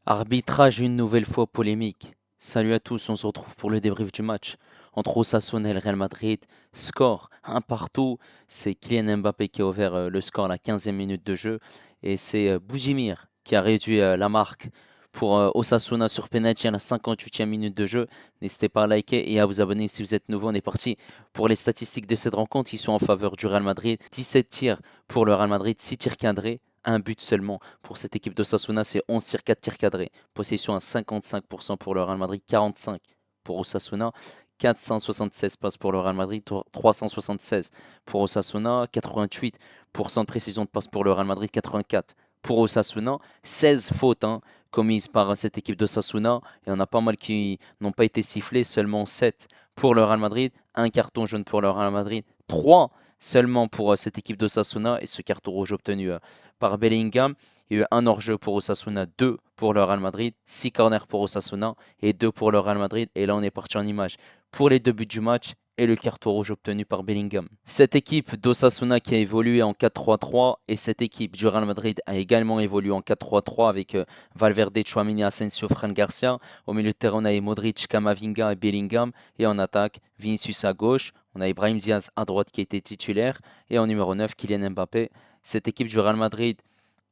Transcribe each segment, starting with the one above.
Arbitrage une nouvelle fois polémique. Salut à tous, on se retrouve pour le débrief du match entre Osasuna et le Real Madrid. Score un partout, c'est Kylian Mbappé qui a ouvert le score à la 15e minute de jeu et c'est Boujimir qui a réduit la marque pour Osasuna sur penalty à la 58e minute de jeu. N'hésitez pas à liker et à vous abonner si vous êtes nouveau. On est parti pour les statistiques de cette rencontre qui sont en faveur du Real Madrid. 17 tirs pour le Real Madrid, 6 tirs cadrés. Un but seulement pour cette équipe d'Osasuna, c'est 11 tirs, 4 tirs cadrés. Possession à 55% pour le Real Madrid, 45% pour Osasuna. 476 passes pour le Real Madrid, 376 pour Osasuna, 88% de précision de passe pour le Real Madrid, 84 pour Osasuna, 16 fautes commises par cette équipe d'Osasuna, et on a pas mal qui n'ont pas été sifflés, seulement 7 pour le Real Madrid, un carton jaune pour le Real Madrid, 3 seulement pour cette équipe d'Osasuna, et ce carton rouge obtenu par Bellingham. Il y a eu un hors-jeu pour Osasuna, 2 pour le Real Madrid, 6 corners pour Osasuna et 2 pour le Real Madrid. Et là, on est parti en image pour les deux buts du match et le carton rouge obtenu par Bellingham. Cette équipe d'Osasuna qui a évolué en 4-3-3 et cette équipe du Real Madrid a également évolué en 4-3-3 avec Valverde, Tchouaméni, Asensio, Fran Garcia. Au milieu de terrain, on a Modric, Camavinga et Bellingham. Et en attaque, Vinicius à gauche. On a Ibrahim Diaz à droite qui était titulaire. Et en numéro 9, Kylian Mbappé. Cette équipe du Real Madrid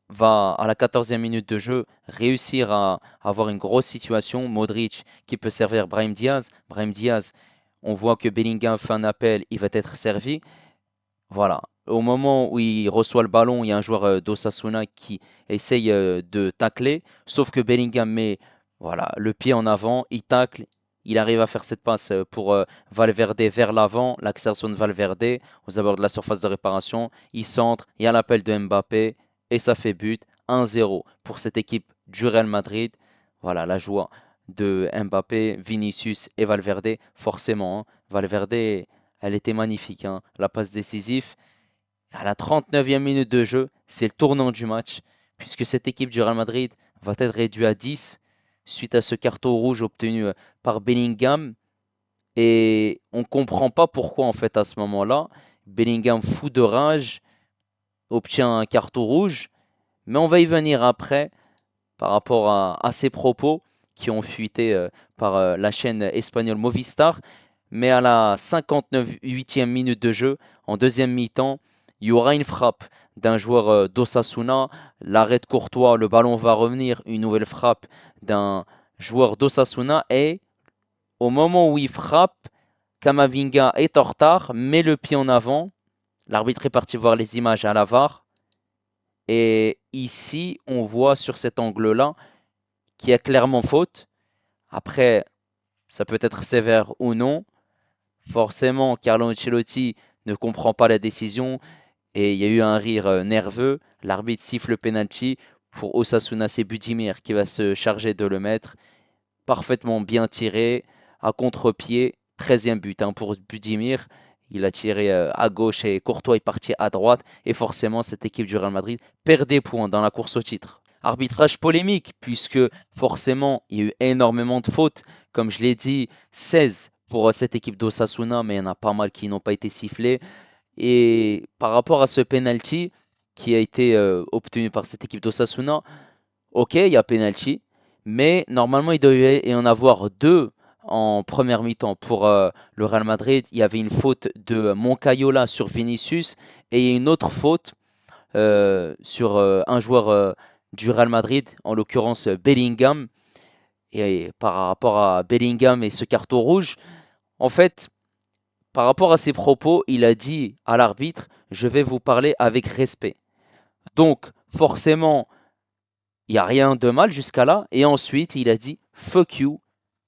va à la 14e minute de jeu réussir à avoir une grosse situation. Modric qui peut servir Brahim Diaz. Brahim Diaz, on voit que Bellingham fait un appel, il va être servi. Voilà. Au moment où il reçoit le ballon, il y a un joueur d'Osasuna qui essaye de tacler, sauf que Bellingham met voilà, le pied en avant, il tacle, il arrive à faire cette passe pour Valverde vers l'avant, l'accélération de Valverde aux abords de la surface de réparation, il centre, il y a l'appel de Mbappé et ça fait but 1-0 pour cette équipe du Real Madrid. Voilà la joie de Mbappé, Vinicius et Valverde, forcément. Valverde, elle était magnifique, la passe décisive. À la 39e minute de jeu, c'est le tournant du match, puisque cette équipe du Real Madrid va être réduite à 10 suite à ce carton rouge obtenu par Bellingham. Et on ne comprend pas pourquoi, en fait, à ce moment-là, Bellingham, fou de rage, obtient un carton rouge. Mais on va y venir après, par rapport à ses propos qui ont fuité par la chaîne espagnole Movistar. Mais à la 59e minute de jeu, en deuxième mi-temps, il y aura une frappe d'un joueur d'Osasuna. L'arrêt de Courtois, le ballon va revenir. Une nouvelle frappe d'un joueur d'Osasuna. Et au moment où il frappe, Camavinga est en retard, met le pied en avant. L'arbitre est parti voir les images à la VAR. Et ici, on voit sur cet angle-là qu'il y a clairement faute. Après, ça peut être sévère ou non. Forcément, Carlo Ancelotti ne comprend pas la décision et il y a eu un rire nerveux. L'arbitre siffle le penalty pour Osasuna, c'est Budimir qui va se charger de le mettre. Parfaitement bien tiré, à contre-pied. 13e but pour Budimir. Il a tiré à gauche et Courtois est parti à droite. Et forcément, cette équipe du Real Madrid perd des points dans la course au titre. Arbitrage polémique, puisque forcément, il y a eu énormément de fautes. Comme je l'ai dit, 16 pour cette équipe d'Osasuna, mais il y en a pas mal qui n'ont pas été sifflés. Et par rapport à ce penalty qui a été obtenu par cette équipe d'Osasuna, ok, il y a penalty, mais normalement il devait y en avoir deux en première mi-temps pour le Real Madrid. Il y avait une faute de Moncayola sur Vinicius et une autre faute sur un joueur du Real Madrid, en l'occurrence Bellingham. Et par rapport à Bellingham et ce carton rouge, en fait, par rapport à ses propos, il a dit à l'arbitre, je vais vous parler avec respect. Donc, forcément, il n'y a rien de mal jusqu'à là. Et ensuite, il a dit fuck you.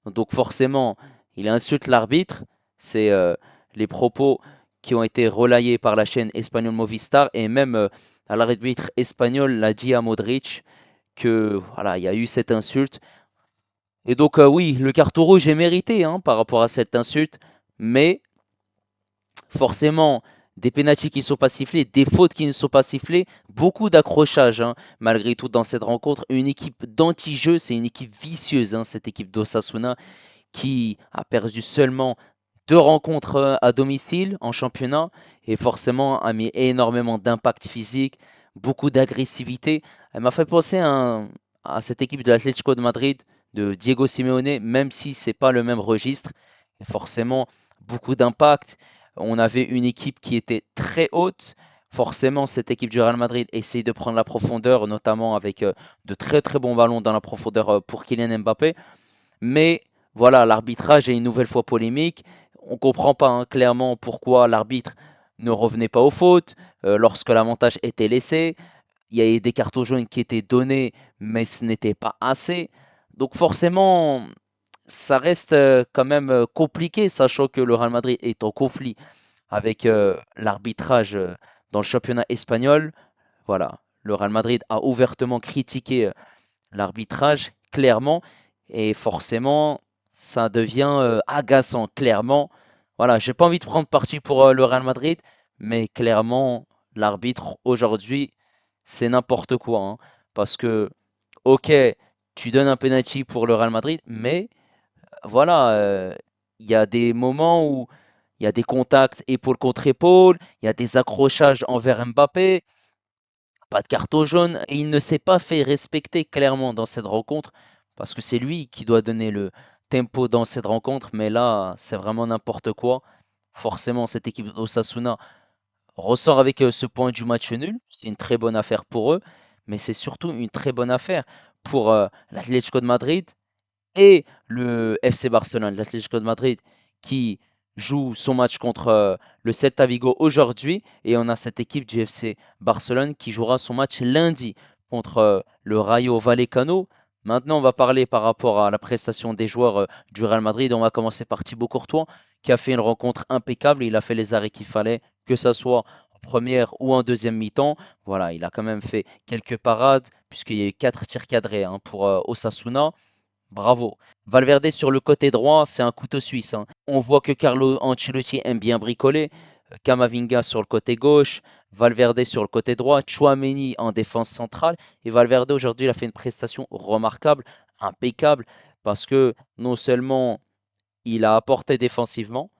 Donc, forcément, il insulte l'arbitre. C'est les propos qui ont été relayés par la chaîne espagnole Movistar. Et même l'arbitre espagnol l'a dit à Modric que voilà, il y a eu cette insulte. Et donc, oui, le carton rouge est mérité par rapport à cette insulte. Mais forcément, des pénaltys qui ne sont pas sifflés, des fautes qui ne sont pas sifflées, beaucoup d'accrochages malgré tout dans cette rencontre. Une équipe d'anti-jeu, c'est une équipe vicieuse, cette équipe d'Osasuna qui a perdu seulement deux rencontres à domicile en championnat et forcément a mis énormément d'impact physique, beaucoup d'agressivité. Elle m'a fait penser à à cette équipe de l'Atlético de Madrid de Diego Simeone, même si c'est pas le même registre. Et forcément, beaucoup d'impact. On avait une équipe qui était très haute. Forcément, cette équipe du Real Madrid essaye de prendre la profondeur, notamment avec de très très bons ballons dans la profondeur pour Kylian Mbappé. Mais voilà, l'arbitrage est une nouvelle fois polémique. On ne comprend pas hein, clairement pourquoi l'arbitre ne revenait pas aux fautes lorsque l'avantage était laissé. Il y a eu des cartons jaunes qui étaient donnés, mais ce n'était pas assez. Donc forcément, ça reste quand même compliqué, sachant que le Real Madrid est en conflit avec l'arbitrage dans le championnat espagnol. Voilà, le Real Madrid a ouvertement critiqué l'arbitrage, clairement, et forcément, ça devient agaçant, clairement. Voilà, j'ai pas envie de prendre parti pour le Real Madrid, mais clairement, l'arbitre aujourd'hui, c'est n'importe quoi, hein. Parce que, ok, tu donnes un penalty pour le Real Madrid, mais voilà, il y a des moments où il y a des contacts épaule contre épaule, il y a des accrochages envers Mbappé, pas de carton jaune, et il ne s'est pas fait respecter clairement dans cette rencontre, parce que c'est lui qui doit donner le tempo dans cette rencontre, mais là, c'est vraiment n'importe quoi. Forcément, cette équipe d'Osasuna ressort avec ce point du match nul, c'est une très bonne affaire pour eux, mais c'est surtout une très bonne affaire pour l'Atlético de Madrid et le FC Barcelone, l'Atlético de Madrid, qui joue son match contre le Celta Vigo aujourd'hui. Et on a cette équipe du FC Barcelone qui jouera son match lundi contre le Rayo Vallecano. Maintenant, on va parler par rapport à la prestation des joueurs du Real Madrid. On va commencer par Thibaut Courtois, qui a fait une rencontre impeccable. Il a fait les arrêts qu'il fallait, que ce soit en première ou en deuxième mi-temps. Voilà, il a quand même fait quelques parades, puisqu'il y a eu 4 tirs cadrés hein, pour Osasuna. Bravo. Valverde sur le côté droit, c'est un couteau suisse, hein. On voit que Carlo Ancelotti aime bien bricoler. Camavinga sur le côté gauche, Valverde sur le côté droit, Chouameni en défense centrale. Et Valverde aujourd'hui, il a fait une prestation remarquable, impeccable, parce que non seulement il a apporté défensivement,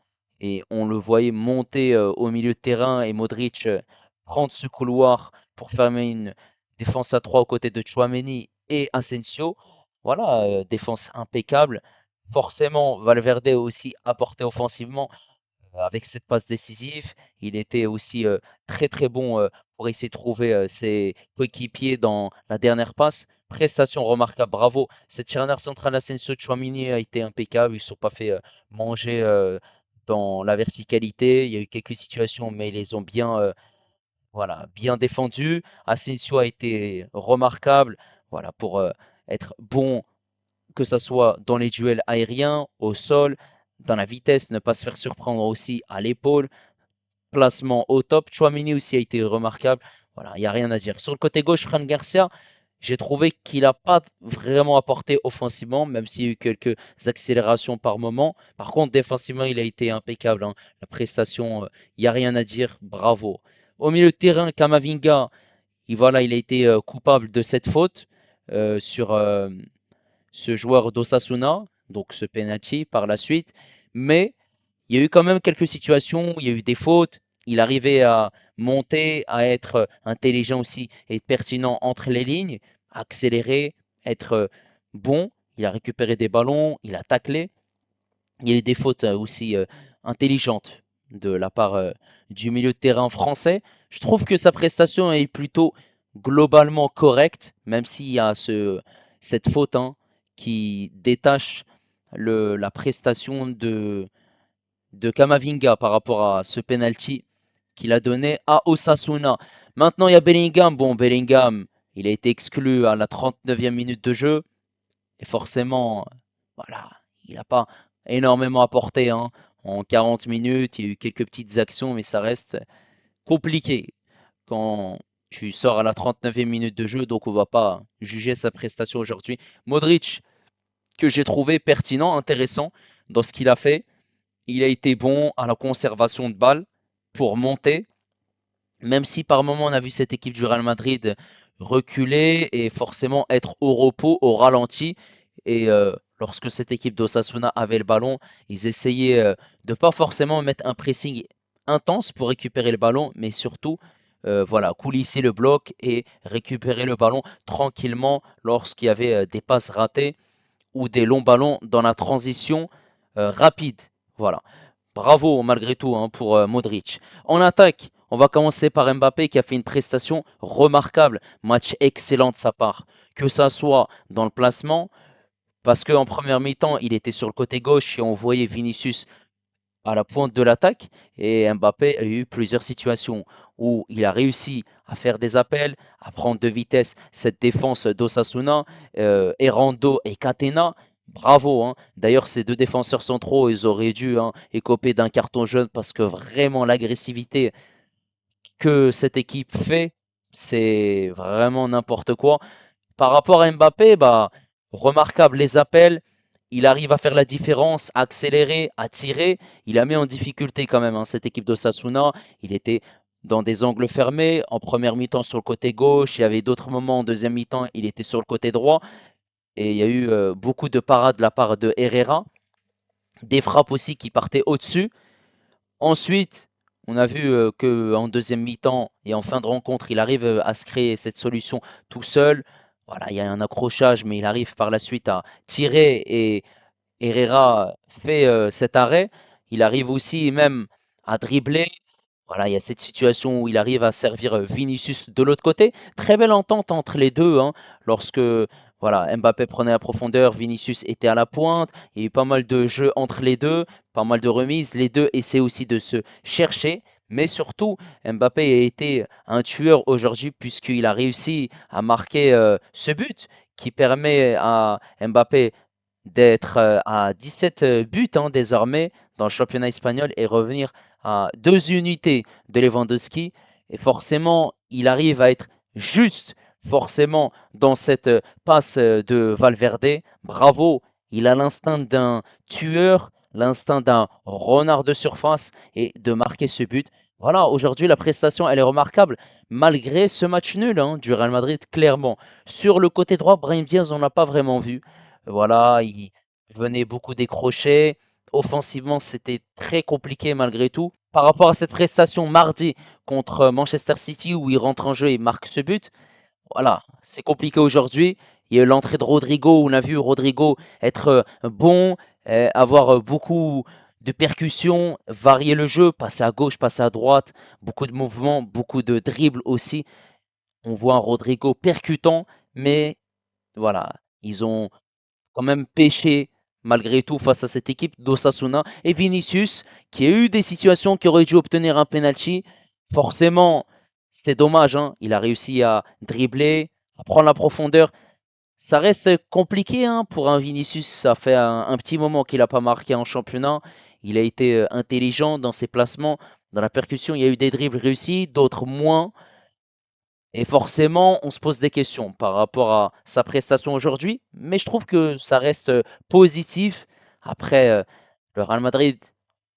et on le voyait monter au milieu de terrain et Modric prendre ce couloir pour fermer une défense à 3 aux côtés de Chouameni et Asensio. Voilà, défense impeccable. Forcément, Valverde a aussi apporté offensivement avec cette passe décisive. Il était aussi très très bon pour essayer de trouver ses coéquipiers dans la dernière passe. Prestation remarquable, bravo. Cette charnière centrale Asensio Tchouaméni a été impeccable. Ils ne se sont pas fait manger dans la verticalité. Il y a eu quelques situations, mais ils les ont bien, voilà, bien défendues. Asensio a été remarquable, voilà, pour être bon que ça soit dans les duels aériens, au sol, dans la vitesse, ne pas se faire surprendre aussi à l'épaule, placement au top. Chouamini aussi a été remarquable. Voilà, il n'y a rien à dire. Sur le côté gauche, Fran Garcia, j'ai trouvé qu'il n'a pas vraiment apporté offensivement, même s'il y a eu quelques accélérations par moment. Par contre, défensivement, il a été impeccable, hein. La prestation, il n'y a rien à dire. Bravo. Au milieu de terrain, Kamavinga, voilà, il a été coupable de cette faute sur ce joueur d'Osasuna, donc ce penalty par la suite. Mais il y a eu quand même quelques situations où il y a eu des fautes. Il arrivait à monter, à être intelligent aussi et pertinent entre les lignes, accélérer, être bon. Il a récupéré des ballons, il a taclé. Il y a eu des fautes aussi intelligentes de la part du milieu de terrain français. Je trouve que sa prestation est plutôt globalement correcte, même s'il y a cette faute hein, qui détache la prestation de Camavinga par rapport à ce penalty qu'il a donné à Osasuna. Maintenant, il y a Bellingham. Bon, Bellingham, il a été exclu à la 39e minute de jeu. Et forcément, voilà, il n'a pas énormément apporté hein. En 40 minutes. Il y a eu quelques petites actions, mais ça reste compliqué quand tu sors à la 39e minute de jeu. Donc, on ne va pas juger sa prestation aujourd'hui. Modric, que j'ai trouvé pertinent, intéressant dans ce qu'il a fait. Il a été bon à la conservation de balles pour monter, même si par moment on a vu cette équipe du Real Madrid reculer et forcément être au repos, au ralenti. Et lorsque cette équipe d'Osasuna avait le ballon, ils essayaient de pas forcément mettre un pressing intense pour récupérer le ballon, mais surtout voilà, coulisser le bloc et récupérer le ballon tranquillement lorsqu'il y avait des passes ratées ou des longs ballons dans la transition rapide. Voilà. Bravo malgré tout hein, pour Modric. En attaque, on va commencer par Mbappé qui a fait une prestation remarquable. Match excellent de sa part. Que ça soit dans le placement, parce qu'en première mi-temps, il était sur le côté gauche et on voyait Vinicius à la pointe de l'attaque. Et Mbappé a eu plusieurs situations où il a réussi à faire des appels, à prendre de vitesse cette défense d'Osasuna, Errando et Catena. Bravo, hein. D'ailleurs, ces deux défenseurs centraux, ils auraient dû hein, écoper d'un carton jaune parce que vraiment l'agressivité que cette équipe fait, c'est vraiment n'importe quoi. Par rapport à Mbappé, bah, remarquable les appels. Il arrive à faire la différence, à accélérer, à tirer. Il a mis en difficulté quand même hein, cette équipe d'Osasuna. Il était dans des angles fermés. En première mi-temps sur le côté gauche. Il y avait d'autres moments en deuxième mi-temps. Il était sur le côté droit. Et il y a eu beaucoup de parades de la part de Herrera. Des frappes aussi qui partaient au-dessus. Ensuite, on a vu qu'en deuxième mi-temps et en fin de rencontre, il arrive à se créer cette solution tout seul. Voilà, il y a un accrochage, mais il arrive par la suite à tirer et Herrera fait cet arrêt. Il arrive aussi même à dribbler. Voilà, il y a cette situation où il arrive à servir Vinicius de l'autre côté. Très belle entente entre les deux. Hein, lorsque voilà, Mbappé prenait la profondeur, Vinicius était à la pointe. Il y a eu pas mal de jeux entre les deux, pas mal de remises. Les deux essaient aussi de se chercher. Mais surtout, Mbappé a été un tueur aujourd'hui puisqu'il a réussi à marquer ce but qui permet à Mbappé d'être à 17 buts hein, désormais dans le championnat espagnol et revenir à 2 unités de Lewandowski. Et forcément, il arrive à être juste, forcément, dans cette passe de Valverde. Bravo, il a l'instinct d'un tueur, l'instinct d'un renard de surface et de marquer ce but. Voilà, aujourd'hui, la prestation, elle est remarquable, malgré ce match nul hein, du Real Madrid, clairement. Sur le côté droit, Brahim Diaz, on n'a pas vraiment vu. Voilà, il venait beaucoup décrocher. Offensivement, c'était très compliqué malgré tout. Par rapport à cette prestation mardi contre Manchester City où il rentre en jeu et marque ce but, voilà, c'est compliqué aujourd'hui. Il y a eu l'entrée de Rodrigo, où on a vu Rodrigo être bon, avoir beaucoup de percussions, varier le jeu, passer à gauche, passer à droite, beaucoup de mouvements, beaucoup de dribbles aussi. On voit un Rodrigo percutant, mais voilà, ils ont quand même pêché malgré tout face à cette équipe d'Osasuna. Et Vinicius, qui a eu des situations qui auraient dû obtenir un penalty, forcément, c'est dommage. Hein. Il a réussi à dribbler, à prendre la profondeur. Ça reste compliqué hein, pour un Vinicius. Ça fait un petit moment qu'il n'a pas marqué en championnat. Il a été intelligent dans ses placements, dans la percussion. Il y a eu des dribbles réussis, d'autres moins. Et forcément, on se pose des questions par rapport à sa prestation aujourd'hui, mais je trouve que ça reste positif. Après, le Real Madrid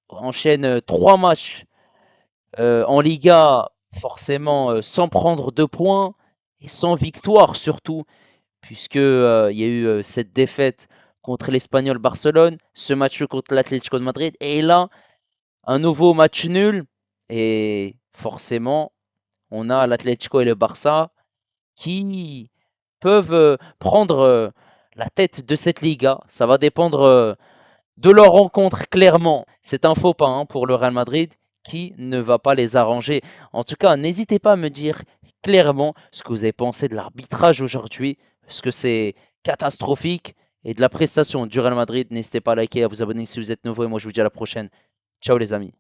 enchaîne 3 matchs en Liga, forcément sans prendre de points et sans victoire surtout, puisque il y a eu cette défaite contre l'Espagnol Barcelone, ce match contre l'Atlético de Madrid, et là, un nouveau match nul. Et forcément, on a l'Atlético et le Barça qui peuvent prendre la tête de cette Liga. Ça va dépendre de leur rencontre, clairement. C'est un faux pas hein, pour le Real Madrid qui ne va pas les arranger. En tout cas, n'hésitez pas à me dire clairement ce que vous avez pensé de l'arbitrage aujourd'hui, parce que c'est catastrophique, et de la prestation du Real Madrid. N'hésitez pas à liker, à vous abonner si vous êtes nouveau, et moi je vous dis à la prochaine. Ciao les amis.